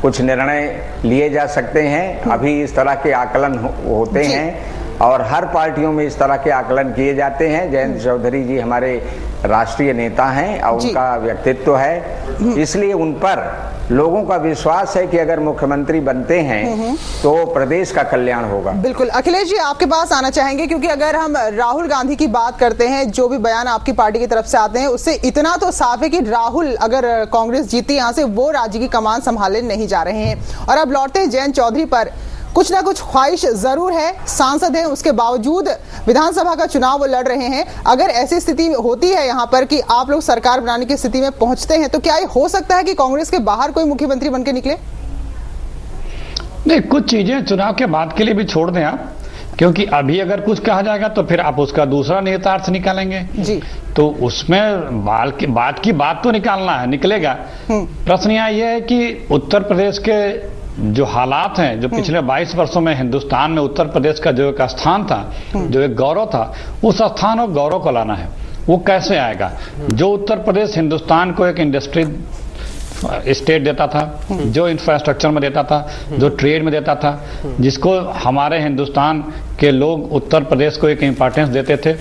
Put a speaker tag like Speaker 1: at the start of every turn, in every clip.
Speaker 1: कुछ निर्णय लिए जा सकते हैं। अभी इस तरह के आकलन होते हैं और हर पार्टियों में इस तरह के आकलन किए जाते हैं। जयंत चौधरी जी हमारे राष्ट्रीय नेता हैं और उनका व्यक्तित्व है, इसलिए उन पर लोगों का विश्वास है कि अगर मुख्यमंत्री बनते हैं तो प्रदेश का कल्याण होगा।
Speaker 2: बिल्कुल। अखिलेश जी आपके पास आना चाहेंगे, क्योंकि अगर हम राहुल गांधी की बात करते हैं, जो भी बयान आपकी पार्टी की तरफ से आते हैं उससे इतना तो साफ है कि राहुल अगर कांग्रेस जीती यहाँ से, वो राज्य की कमान संभालने नहीं जा रहे हैं। और अब लौटते हैं जयंत चौधरी पर, कुछ ना कुछ ख्वाहिश जरूर है, सांसद हैं, उसके बावजूद विधानसभा का चुनाव वो लड़ रहे हैं। अगर ऐसी स्थिति होती है यहाँ पर कि आप लोग सरकार बनाने की स्थिति में पहुंचते हैं, तो क्या ये हो सकता है कि कांग्रेस के बाहर कोई मुख्यमंत्री बनके निकले?
Speaker 3: नहीं, कुछ चीजें चुनाव के बाद के लिए भी छोड़ दें आप, क्योंकि अभी अगर कुछ कहा जाएगा तो फिर आप उसका दूसरा निहितार्थ निकालेंगे जी। तो उसमें बात की बात तो निकालना है, निकलेगा। प्रश्न यहाँ यह है कि उत्तर प्रदेश के जो हालात हैं, जो पिछले 22 वर्षों में हिंदुस्तान में उत्तर प्रदेश का जो एक स्थान था, जो एक गौरव था, उस स्थान और गौरव को लाना है। वो कैसे आएगा? जो उत्तर प्रदेश हिंदुस्तान को एक इंडस्ट्री स्टेट देता था, जो इंफ्रास्ट्रक्चर में देता था, जो ट्रेड में देता था, जिसको हमारे हिंदुस्तान के लोग उत्तर प्रदेश को एक इंपॉर्टेंस देते थे,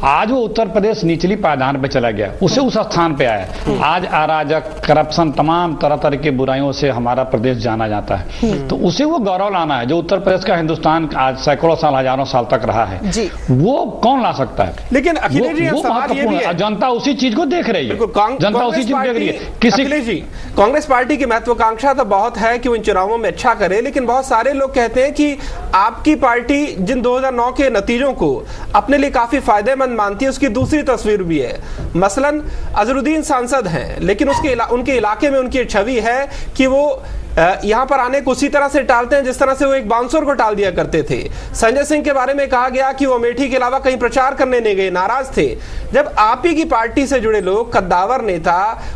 Speaker 3: आज वो उत्तर प्रदेश निचली पायदान पे चला गया, उसे उस स्थान पे आया। आज अराजक, करप्शन, तमाम तरह तरह की बुराइयों से हमारा प्रदेश जाना जाता है। तो उसे वो गौरव लाना है जो उत्तर प्रदेश का हिंदुस्तान आज सैकड़ों साल, हजारों साल तक रहा है, वो कौन ला सकता है?
Speaker 4: लेकिन अखिलेश जी,
Speaker 3: वो महत्वपूर्ण है। जनता उसी चीज को देख रही है, जनता उसी चीज देख रही है।
Speaker 4: किसी कांग्रेस पार्टी की महत्वाकांक्षा तो बहुत है कि वो इन चुनावों में अच्छा करे, लेकिन बहुत सारे लोग कहते हैं कि आपकी पार्टी जिन 2009 के नतीजों को अपने लिए काफी फायदेमंद मानती है, उसकी दूसरी तस्वीर भी है। मसलन अजहरुद्दीन सांसद हैं, लेकिन उनके इलाके में उनकी छवि है कि वो यहां पर आने को उसी तरह से टालते हैं जिस तरह से वो एक बाउंसर को टाल दिया करते थे। संजय सिंह के बारे में कहा गया कि वो अमेठी के अलावा कहीं प्रचार करने नहीं गए, नाराज थे। जब आप ही की पार्टी से जुड़े लोग, कद्दावर नेता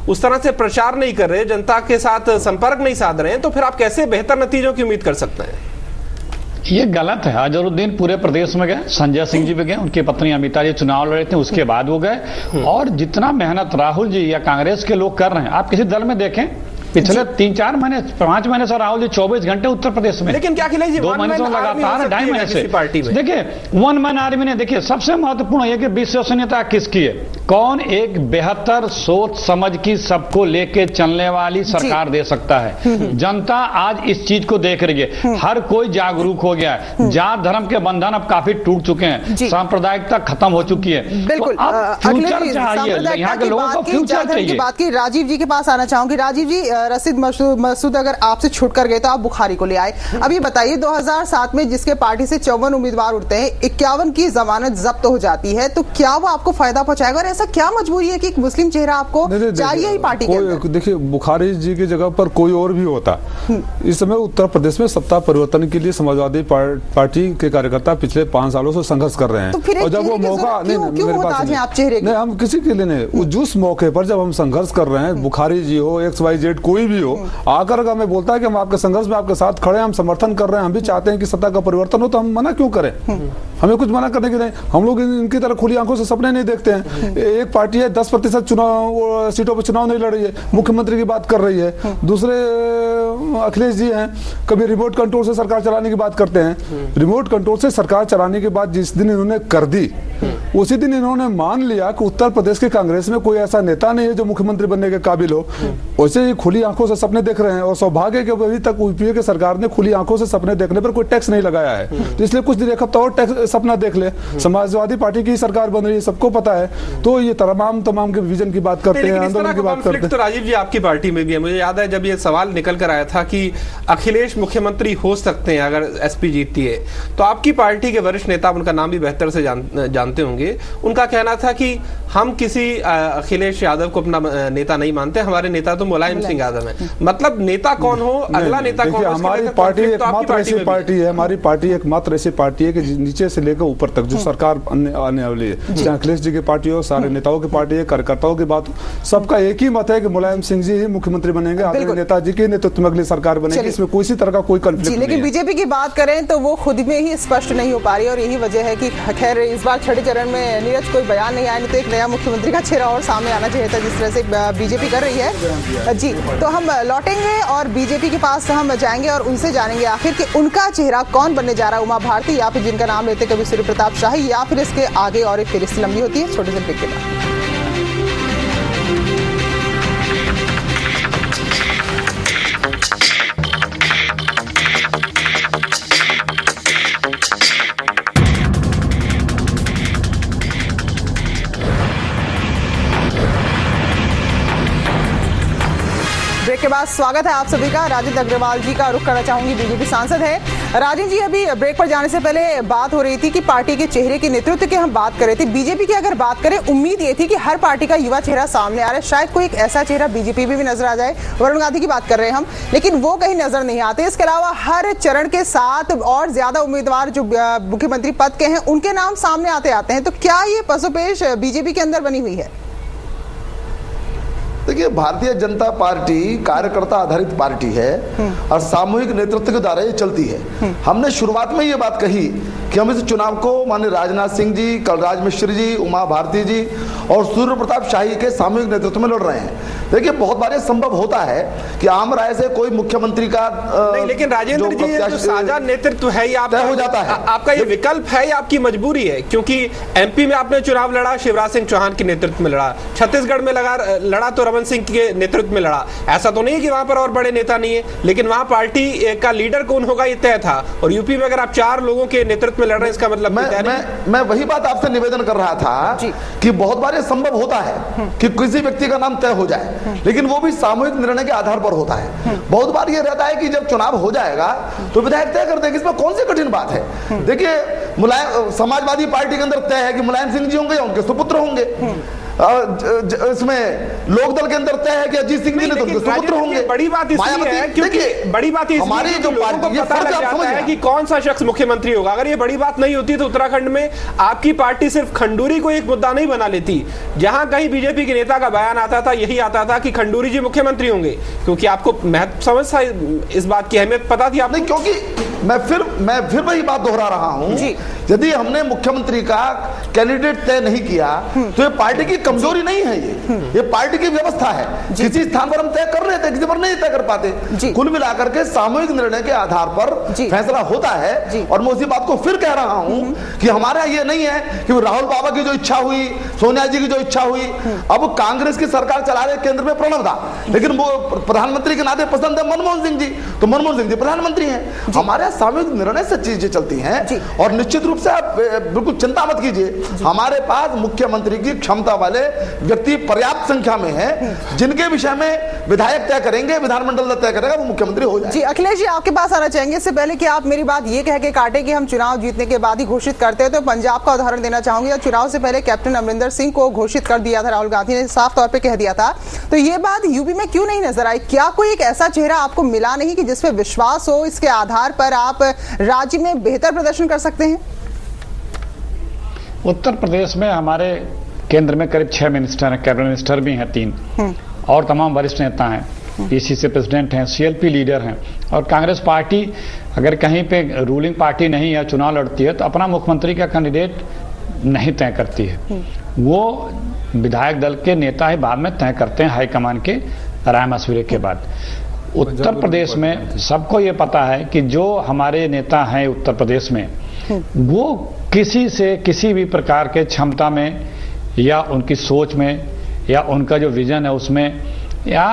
Speaker 4: उस तरह से प्रचार नहीं कर रहे, जनता के साथ संपर्क नहीं साध रहे हैं, तो फिर आप कैसे बेहतर नतीजों की उम्मीद कर सकते हैं?
Speaker 3: ये गलत है। अजहरुद्दीन पूरे प्रदेश में गए, संजय सिंह जी भी गए, उनकी पत्नी अमिता जी चुनाव लड़े थे, उसके बाद वो गए। और जितना मेहनत राहुल जी या कांग्रेस के लोग कर रहे हैं, आप किसी दल में देखें, पिछले 3-4 महीने 5 महीने से राहुल जी 24 घंटे उत्तर प्रदेश में,
Speaker 4: लेकिन क्या अखिलेश जी
Speaker 3: 2 महीने से लगातार 2.5 महीने से
Speaker 4: पार्टी में
Speaker 3: देखिए वन मैन आर्मी ने, देखिए सबसे महत्वपूर्ण है कि विश्वसनीयता किसकी है, कौन एक बेहतर सोच समझ की सबको लेके चलने वाली सरकार दे सकता है। जनता आज इस चीज को देख रही है, हर कोई जागरूक हो गया है, जात धर्म के बंधन अब काफी टूट चुके हैं, सांप्रदायिकता खत्म हो चुकी है।
Speaker 2: बिल्कुल।
Speaker 3: फ्यूचर चाहिए, यहाँ के लोगों को फ्यूचर चाहिए।
Speaker 2: बात की राजीव जी के पास आना चाहूंगी। राजीव जी, रशीद मसूद अगर आपसे छूट कर गए तो आप बुखारी को ले आए। अभी बताइए, 2007 में जिसके पार्टी से 54 उम्मीदवार उठते हैं, 51 की जमानत जब्त हो जाती है, तो क्या वो आपको फायदा पहुंचाएगा? और ऐसा क्या मजबूरी है कि एक मुस्लिम चेहरा आपको चाहिए ही पार्टी के अंदर?
Speaker 5: देखिए, बुखारी जी की जगह पर कोई और भी होता। इस समय उत्तर प्रदेश में सत्ता परिवर्तन के लिए समाजवादी पार्टी के कार्यकर्ता पिछले 5 सालों से संघर्ष कर रहे हैं।
Speaker 2: तो और जब वो मौका नहीं,
Speaker 5: हम किसी के लिए नहीं, जिस मौके पर जब हम संघर्ष कर रहे हैं, बुखारी जी हो, XYZ कोई भी हो, आकर हमें बोलता है कि हम आपके संघर्ष में आपके साथ खड़े हैं, हम समर्थन कर रहे हैं, हम भी चाहते हैं कि सत्ता का परिवर्तन हो, तो हम मना क्यों करें? हमें कुछ मना करने की नहीं। हम लोग इनकी तरह खुली आंखों से सपने नहीं देखते हैं। एक पार्टी है 10% चुनाव सीटों पर चुनाव नहीं लड़ रही है, मुख्यमंत्री की बात कर रही है। दूसरे अखिलेश जी हैं, कभी रिमोट कंट्रोल से सरकार चलाने की बात करते हैं। रिमोट कंट्रोल से सरकार चलाने के बाद जिस दिन इन्होंने कर दी, उसी दिन इन्होंने मान लिया कि उत्तर प्रदेश के कांग्रेस में कोई ऐसा नेता नहीं है जो मुख्यमंत्री बनने के काबिल हो। वैसे ही खुली आंखों से सपने देख रहे हैं, और सौभाग्य के अभी तक यूपीए की सरकार ने खुली आंखों से सपने देखने पर कोई टैक्स नहीं लगाया है। तो इसलिए कुछ दिन एक हफ्ता और टैक्स सपना देख ले। समाजवादी पार्टी की सरकार बन रही है, सबको पता है, तो ये तमाम के विजन की बात करते हैं, आंदोलन की बात करते हैं।
Speaker 4: तो राजीव जी आपकी पार्टी में भी है। मुझे याद है जब ये सवाल निकल कर आया था कि अखिलेश मुख्यमंत्री हो सकते हैं अगर एसपी जीतती है, तो आपकी पार्टी के वरिष्ठ नेता, उनका नाम भी बेहतर से जानते होंगे, उनका कहना था कि हम किसी अखिलेश यादव को अपना नेता नहीं मानते, हमारे नेता तो मुलायम सिंह यादव है। मतलब नेता कौन हो, अगला नेता कौन हो,
Speaker 5: हमारी पार्टी एकमात्र ऐसी पार्टी है, हमारी पार्टी एकमात्र ऐसी पार्टी है कि नीचे से लेकर ऊपर तक जो सरकार आने वाली है, चाहे अखिलेश जी की पार्टी हो, सारे नेताओं की पार्टी है, कार्यकर्ताओं की बात हो, सबका एक ही मत है कि मुलायम सिंह जी ही मुख्यमंत्री बनेंगे, आदरणीय नेताजी के नेतृत्व में अगली सरकार बनेगी, इसमें किसी तरह का कोई कंफ्लिक्ट नहीं है।
Speaker 2: लेकिन बीजेपी की बात करें तो वो खुद में ही स्पष्ट नहीं हो पा रही, और यही वजह है कि खैर इस बार छठे चरण में नीरज कोई बयान नहीं आया, नहीं तो एक नया मुख्यमंत्री का चेहरा और सामने आना चाहिए था जिस तरह से बीजेपी कर रही है जी। तो हम लौटेंगे और बीजेपी के पास हम जाएंगे और उनसे जानेंगे आखिर कि उनका चेहरा कौन बनने जा रहा है, उमा भारती या फिर जिनका नाम लेते कभी सूर्य प्रताप शाही, या फिर इसके आगे और एक फेरिस्त लंबी होती है। छोटे से ब्रेक के बाद ब्रेक के बाद स्वागत है आप सभी का। राजीव अग्रवाल जी का रुख करना चाहूंगी, बीजेपी सांसद है। राजीव जी, अभी ब्रेक पर जाने से पहले बात हो रही थी कि पार्टी के चेहरे के नेतृत्व की हम बात कर रहे थे। बीजेपी की अगर बात करें, उम्मीद ये थी कि हर पार्टी का युवा चेहरा सामने आ रहा है, शायद कोई एक ऐसा चेहरा बीजेपी में भी नजर आ जाए। वरुण गांधी की बात कर रहे हैं हम, लेकिन वो कहीं नजर नहीं आते। इसके अलावा हर चरण के साथ और ज्यादा उम्मीदवार जो मुख्यमंत्री पद के हैं उनके नाम सामने आते हैं। तो क्या ये पसोपेश बीजेपी के अंदर बनी हुई है?
Speaker 6: देखिए, भारतीय जनता पार्टी कार्यकर्ता आधारित पार्टी है और सामूहिक नेतृत्व के द्वारा ये चलती है। हमने शुरुआत में ये बात कही कि हम इस चुनाव को माननीय राजनाथ सिंह जी, कलराज मिश्र जी, उमा भारती जी और सूर्य प्रताप शाही के सामूहिक नेतृत्व में लड़ रहे हैं। देखिए, बहुत बार संभव होता है कि आम राय से कोई मुख्यमंत्री का
Speaker 4: नहीं, लेकिन राजेंद्र जी, जो साझा नेतृत्व है, ये
Speaker 6: तय हो जाता है।
Speaker 4: आपका ये विकल्प है या आपकी मजबूरी है? क्योंकि एमपी में आपने चुनाव लड़ा, शिवराज सिंह चौहान के नेतृत्व में लड़ा, छत्तीसगढ़ में लड़ा तो रमन सिंह के नेतृत्व में लड़ा। ऐसा तो नहीं है कि वहां पर और बड़े नेता नहीं है, लेकिन वहां पार्टी का लीडर कौन होगा ये तय था। और यूपी में अगर आप 4 लोगों के नेतृत्व में लड़ रहे हैं, इसका मतलब
Speaker 6: मैं वही बात आपसे निवेदन कर रहा था कि बहुत बार ये संभव होता है कि किसी व्यक्ति का नाम तय हो जाए, लेकिन वो भी सामूहिक निर्णय के आधार पर होता है। बहुत बार ये रहता है कि जब चुनाव हो जाएगा तो विधायक तय कर देंगे, इसमें कौन सी कठिन बात है। देखिए, समाजवादी पार्टी के अंदर तय है कि मुलायम सिंह जी होंगे या उनके सुपुत्र होंगे। इसमें लोकदल के अंदर तय है कि अजीत सिंह जी ने तो उनके सुपुत्र होंगे।
Speaker 4: बड़ी बात इसलिए है क्योंकि बड़ी बात हमारी जो लोगों को पता लग जाता है कि कौन सा शख्स मुख्यमंत्री होगा। अगर ये बड़ी बात नहीं होती तो उत्तराखंड में आपकी पार्टी सिर्फ खंडूरी को एक मुद्दा नहीं बना लेती। जहां कहीं बीजेपी के नेता का बयान आता था, यही आता था कि खंडूरी जी मुख्यमंत्री होंगे, क्योंकि आपको महत्व समझ था, इस बात की अहमियत पता थी आपने।
Speaker 6: क्योंकि मैं फिर वही बात दोहरा रहा हूं, यदि हमने मुख्यमंत्री का कैंडिडेट तय नहीं किया तो ये पार्टी की कमजोरी नहीं है, ये पार्टी की व्यवस्था है। किसी स्थान पर हम तय कर रहे थे, किसी पर नहीं तय कर पाते। कुल मिलाकर के सामूहिक निर्णय के आधार पर फैसला होता है। और मैं उसी बात को फिर कह रहा हूं कि हमारा ये नहीं है कि राहुल बाबा की जो इच्छा हुई, सोनिया जी की जो इच्छा हुई, अब कांग्रेस की सरकार चला रहे, केंद्र में प्रणब था, लेकिन वो प्रधानमंत्री के नाते पसंद है मनमोहन सिंह जी, तो मनमोहन सिंह जी प्रधानमंत्री हैं। हमारे सामूहिक निर्णय से चीजें चलती हैं और निश्चित रूप से आप बिल्कुल चिंता मत कीजिए, हमारे पास मुख्यमंत्री की क्षमता वाले व्यक्ति पर्याप्त संख्या में हैं, जिनके विषय में विधायक तय करेंगे, विधानमंडल तय करेगा, वो मुख्यमंत्री हो जाए।
Speaker 2: जी अखिलेश जी, आपके पास आना चाहेंगे। इससे पहले कि आप मेरी बात ये कह के काटे कि हम चुनाव जीतने के बाद ही घोषित करते हैं, तो पंजाब का उदाहरण देना चाहूंगी। चुनाव से पहले कैप्टन अमरिंदर सिंह को घोषित कर दिया था, राहुल गांधी ने साफ तौर पर कह दिया था। तो ये बात यूपी में क्यों नहीं नजर आई? क्या कोई एक ऐसा चेहरा आपको मिला नहीं कि जिसपे विश्वास हो, इसके आधार पर आप राज्य में बेहतर प्रदर्शन कर सकते हैं?
Speaker 3: उत्तर प्रदेश में हमारे केंद्र में करीब 6 मिनिस्टर हैं, कैबिनेट मिनिस्टर भी हैं 3, और तमाम वरिष्ठ नेता हैं, पीसीसी प्रेसिडेंट हैं, सीएलपी लीडर हैं। और कांग्रेस पार्टी अगर कहीं पे रूलिंग पार्टी नहीं है, चुनाव लड़ती है, तो अपना मुख्यमंत्री का कैंडिडेट नहीं तय करती है, वो विधायक दल के नेता ही बाद में तय करते हैं, हाईकमान के राय मशवरे के बाद। उत्तर प्रदेश में सबको ये पता है कि जो हमारे नेता हैं उत्तर प्रदेश में, वो किसी से किसी भी प्रकार के क्षमता में या उनकी सोच में या उनका जो विजन है उसमें, या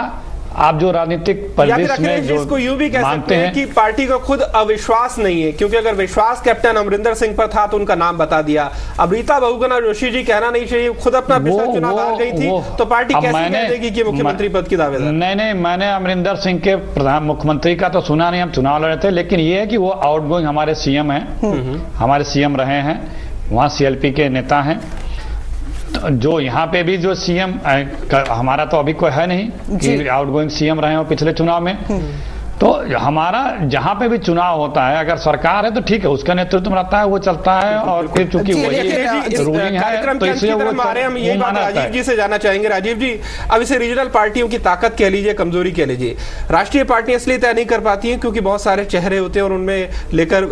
Speaker 3: आप जो राजनीतिक परिवेश में जो
Speaker 4: इसको यूं भी कह सकते हैं कि पार्टी को खुद अविश्वास नहीं है, क्योंकि अगर विश्वास कैप्टन अमरिंदर सिंह पर था तो उनका नाम बता दिया। अब रीता बहुगुणा जोशी जी कहना नहीं चाहिए, खुद अपना पिछला चुनाव हार गई थी, तो पार्टी कैसे कह देगी कि मुख्यमंत्री पद की दावेदार?
Speaker 3: नहीं, मैंने अमरिंदर सिंह के प्रधान मुख्यमंत्री का तो सुना नहीं, हम चुनाव लड़े थे, लेकिन ये है कि वो आउटगोइंग हमारे सीएम हैं, हमारे सीएम रहे हैं, वहाँ सीएलपी के नेता हैं। जो यहाँ पे भी जो सीएम हमारा तो अभी कोई है नहीं कि आउटगोइंग सीएम रहे हो पिछले चुनाव में, तो हमारा जहां पे भी चुनाव होता है, अगर सरकार है तो ठीक है, उसका नेतृत्व रहता है, वो चलता है, और फिर चूंकि वही रूलिंग है तो इसलिए वो
Speaker 4: हम यही बात राजीव जी से जानना चाहेंगे। राजीव जी, अब इसे रीजनल पार्टियों की ताकत कह लीजिए, कमजोरी कह लीजिए, राष्ट्रीय पार्टियां इसलिए तय नहीं कर पाती हैं क्योंकि बहुत सारे चेहरे होते हैं और उनमें लेकर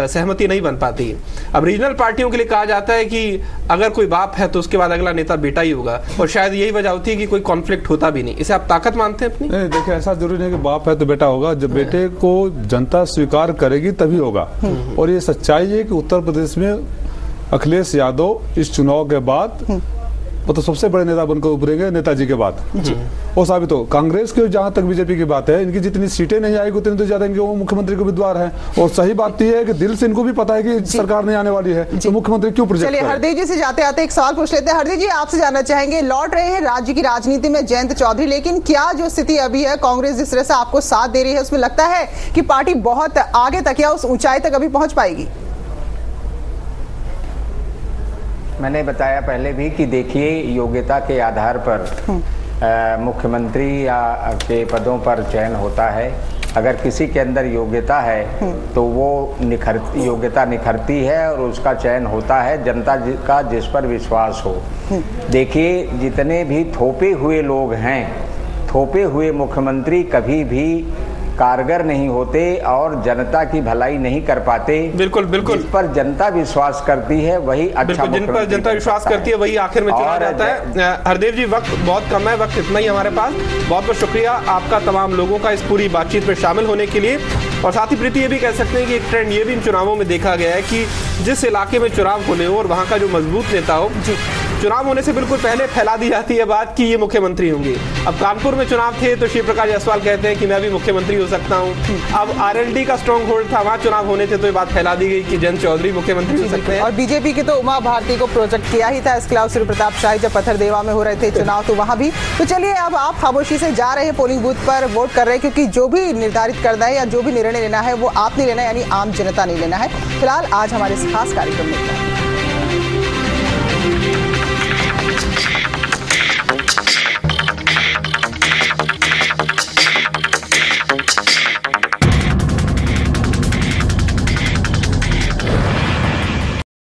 Speaker 4: सहमति नहीं बन पाती। अब रीजनल पार्टियों के लिए कहा जाता है कि अगर कोई बाप है तो उसके बाद अगला नेता बेटा ही होगा, और शायद यही वजह होती है कि कोई कॉन्फ्लिक्ट होता भी नहीं। इसे आप ताकत मानते हैं अपनी?
Speaker 5: नहीं, देखिए ऐसा जरूरी नहीं कि बाप है तो बेटा होगा, जब बेटे को जनता स्वीकार करेगी तभी होगा। और ये सच्चाई है कि उत्तर प्रदेश में अखिलेश यादव इस चुनाव के बाद तो सबसे बड़े नेता बनकर उभरेंगे नेताजी के बाद। वो साबित हो। कांग्रेस के जहां तक बीजेपी की बात है, इनकी जितनी सीटें नहीं आएगी उतनी तो ज्यादा इनके वो मुख्यमंत्री को उम्मीदवार है। और सही बात यह है कि दिल से इनको भी पता है कि सरकार नहीं आने वाली है, तो मुख्यमंत्री क्यों प्रोजेक्ट
Speaker 2: चलिए हरदेव जी से जाते आते एक सवाल पूछ लेते हैं। हरदेव जी, आपसे जानना चाहेंगे, लौट रहे हैं राज्य की राजनीति में जयंत चौधरी, लेकिन क्या जो स्थिति अभी है, कांग्रेस जिस तरह से आपको साथ दे रही है, उसमें लगता है कि पार्टी बहुत आगे तक या उस ऊंचाई तक अभी पहुंच पाएगी?
Speaker 1: मैंने बताया पहले भी कि देखिए, योग्यता के आधार पर मुख्यमंत्री के पदों पर चयन होता है। अगर किसी के अंदर योग्यता है तो वो योग्यता निखरती है और उसका चयन होता है जनता का जिस पर विश्वास हो। देखिए, जितने भी थोपे हुए लोग हैं, थोपे हुए मुख्यमंत्री कभी भी कारगर नहीं होते और जनता की भलाई नहीं कर पाते।
Speaker 4: बिल्कुल बिल्कुल।
Speaker 1: जिस पर जनता विश्वास करती है वही अच्छा,
Speaker 4: जिन पर जनता विश्वास करती है वही आखिर में चुना जाता है। हरदेव जी, वक्त बहुत कम है, वक्त इतना ही हमारे पास। बहुत बहुत शुक्रिया आपका तमाम लोगों का इस पूरी बातचीत में शामिल होने के लिए। और साथ ही प्रीति, ये भी कह सकते हैं कि एक ट्रेंड ये भी इन चुनावों में देखा गया है कि जिस इलाके में चुनाव होने हो और वहां का जो मजबूत नेता हो, चुनाव होने से बिल्कुल पहले फैला दी जाती है बात कि ये मुख्यमंत्री होंगे। अब कानपुर में चुनाव थे तो शिव प्रकाश जायसवाल कहते हैं कि मैं भी मुख्यमंत्री हो सकता हूं। अब आरएलडी का स्ट्रॉन्ग होल्ड था, वहां चुनाव होने थे तो ये बात फैला दी गई कि जयंत चौधरी मुख्यमंत्री हो सकते हैं।
Speaker 2: और बीजेपी की तो उमा भारती को प्रोजेक्ट किया ही था, इसके अलावा सूर्य प्रताप शाही जब पत्थरदेवा में हो रहे थे चुनाव तो वहां भी। तो चलिए, अब आप खामोशी से जा रहे हैं पोलिंग बूथ पर वोट कर रहे हैं, क्योंकि जो भी निर्धारित करना है या जो भी निर्णय लेना है वो आप नहीं लेना, यानी आम जनता नहीं लेना है। फिलहाल आज हमारे इस खास कार्यक्रम में